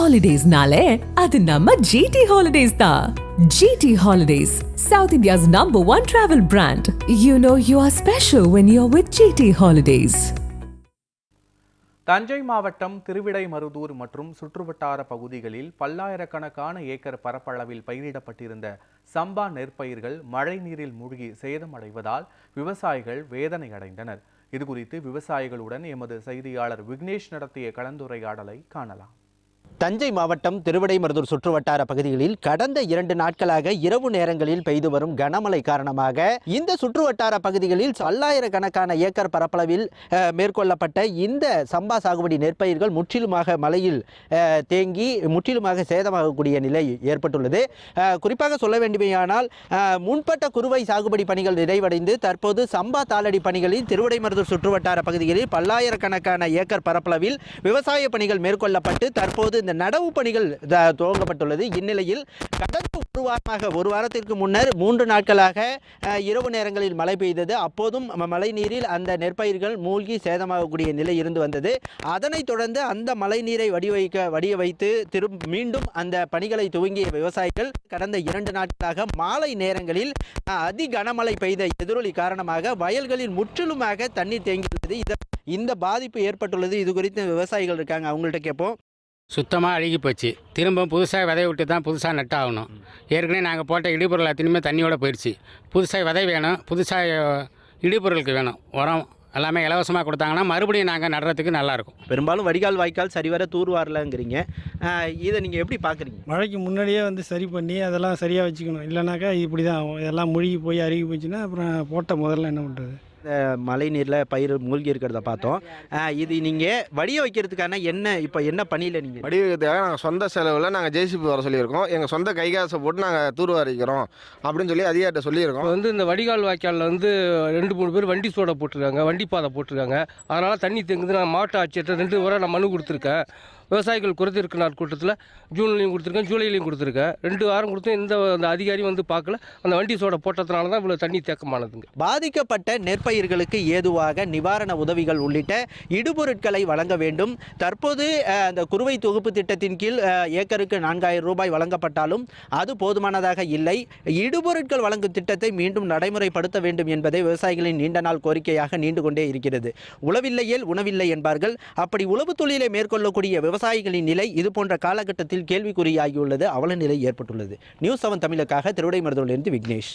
Holidays-nale, adu namma GT Holidays da. GT Holidays, South India's #1 travel brand. You know you are special when you're with GT Holidays. Thanjai மாவட்டம் திருவிடைமருதூர் மற்றும் சுற்றுவட்டார பகுதிகளில் பல்லாயிரக்கணக்கான acre பரப்பளவில் பயிரிடப்பட்டிருந்த சம்பா நெற்பயிர்கள் மழை நீரில் மூழ்கி சேதமடைவதால் விவசாயிகள் வேதனை அடைந்தனர். இதுகுறித்து விவசாயிகளுடன் எமது செய்தியாளர் விக்னேஷ் நடத்திய கலந்துரையாடலை காணலாம். தஞ்சை மாவட்டம் திருவிடைமருதூர் சுற்றுவட்டார பகுதிகளில் கடந்த 2 நாட்களாக இரவு நேரங்களில் பெய்து வரும் கனமழை காரணமாக இந்த சுற்றுவட்டார பகுதிகளில் பல்லாயிரக்கணக்கான ஏக்கர் பரப்பளவில் மேற்கொள்ளப்பட்ட இந்த சம்பா சாகுபடி நெற்பயிர்கள் முற்றிலுமாக மழையில் தேங்கி முற்றிலுமாக சேதமாகக்கூடிய நிலை ஏற்பட்டுள்ளது. குறிப்பாக சொல்ல வேண்டுமையானால் முன்பட்ட குறுவை சாகுபடி பணிகள் நிறைவடைந்து தற்போது சம்பா தாளடி பணிகளில் திருவிடைமருதூர் சுற்றுவட்டார பகுதிகளில் பல்லாயிரக்கணக்கான ஏக்கர் பரப்பளவில் விவசாய பணிகள் மேற்கொள்ளப்பட்டு தற்போது இந்த நடவு பணிகள் துவங்கப்பட்டுள்ளது. இந்நிலையில் கடந்த ஒரு வாரத்திற்கு முன்னர் 3 நாட்களாக இரவு நேரங்களில் மழை பெய்தது. அப்போதும் மழை நீரில் அந்த நெற்பயிர்கள் மூழ்கி சேதமாகக்கூடிய நிலை இருந்து வந்தது. அதனைத் தொடர்ந்து அந்த மழை நீரை வடிய வைத்து மீண்டும் அந்த பணிகளை துவங்கிய விவசாயிகள் கடந்த 2 நாட்களாக மாலை நேரங்களில் அதி கனமழை பெய்த எதிரொலி காரணமாக வயல்களில் முற்றிலுமாக தண்ணீர் தேங்கியுள்ளது. இந்த பாதிப்பு ஏற்பட்டுள்ளது. இது குறித்து விவசாயிகள் இருக்காங்க, அவங்கள்ட்ட கேட்போம். சுத்தமாக அழுகி போச்சு. திரும்ப புதுசாக விதை விட்டு தான் புதுசாக நட்டாகணும். ஏற்கனவே நாங்கள் போட்ட இடிபொருள் அத்தனையுமே தண்ணியோட போயிடுச்சு. புதுசாக விதை வேணும், புதுசாக இடிபொருளுக்கு வேணும், உரம் எல்லாமே இலவசமாக கொடுத்தாங்கன்னா மறுபடியும் நாங்கள் நடுறதுக்கு நல்லாயிருக்கும். பெரும்பாலும் வடிகால் வாய்க்கால் சரிவர தூர்வாரலங்கிறீங்க. இதை நீங்கள் எப்படி பார்க்குறீங்க? மழைக்கு முன்னாடியே சரி பண்ணி அதெல்லாம் சரியாக வச்சுக்கணும். இல்லைனாக்கா இப்படி தான் இதெல்லாம் மூழ்கி போய் அருகி போச்சுன்னா அப்புறம் போட்ட முதல்ல என்ன பண்ணுறது? மழை நீரில் பயிர் மூழ்கி இருக்கிறத பார்த்தோம். இது நீங்கள் வடிய வைக்கிறதுக்கான என்ன பணியில் நீங்கள் வடிய வைக்கிறதுக்காக நாங்கள் சொந்த செலவில் நாங்கள் ஜேசிபி வர சொல்லியிருக்கோம். எங்கள் சொந்த கைகாசை போட்டு நாங்கள் தூர்வாரிக்கிறோம் அப்படின்னு சொல்லி அதிகாரிட்ட சொல்லியிருக்கோம். இந்த வடிகால் வாய்க்காலில் 2-3 பேர் வண்டி சோடை போட்டிருக்காங்க, வண்டி பாதை போட்டிருக்காங்க. அதனால் தண்ணி தேங்குது. நான் மாவட்ட ஆட்சியர்கிட்ட 2 முறை நான் மனு கொடுத்துருக்கேன். விவசாயிகள் குறைத்திருக்கு நாள் கூட்டத்தில் ஜூன்லையும் கொடுத்துருக்கேன், ஜூலைலையும் கொடுத்துருக்கேன். 2 வாரம் கொடுத்து அந்த அதிகாரி பார்க்கல. அந்த வண்டி சோடை போட்டதுனால தான் இவ்வளோ தண்ணி தேக்கமானதுங்க. பாதிக்கப்பட்ட நெற்பயிர்களுக்கு ஏதுவாக நிவாரண உதவிகள் உள்ளிட்ட இடுபொருட்களை வழங்க வேண்டும். தற்போது அந்த குறுவை தொகுப்பு திட்டத்தின் கீழ் ஏக்கருக்கு 4000 ரூபாய் வழங்கப்பட்டாலும் அது போதுமானதாக இல்லை. இடுபொருட்கள் வழங்கும் திட்டத்தை மீண்டும் நடைமுறைப்படுத்த வேண்டும் என்பதை விவசாயிகளின் நீண்ட நாள் கோரிக்கையாக நீண்டு கொண்டே இருக்கிறது. உழவில்லையேல் உணவில்லை என்பார்கள். அப்படி உழவு தொழிலை மேற்கொள்ளக்கூடிய விவசாயிகளின் நிலை இது போன்ற காலகட்டத்தில் கேள்விக்குறியாகியுள்ளது. அவல நிலை ஏற்பட்டுள்ளது. நியூஸ் 7 தமிழுக்காக திருவிடைமருதூரிலிருந்து விக்னேஷ்.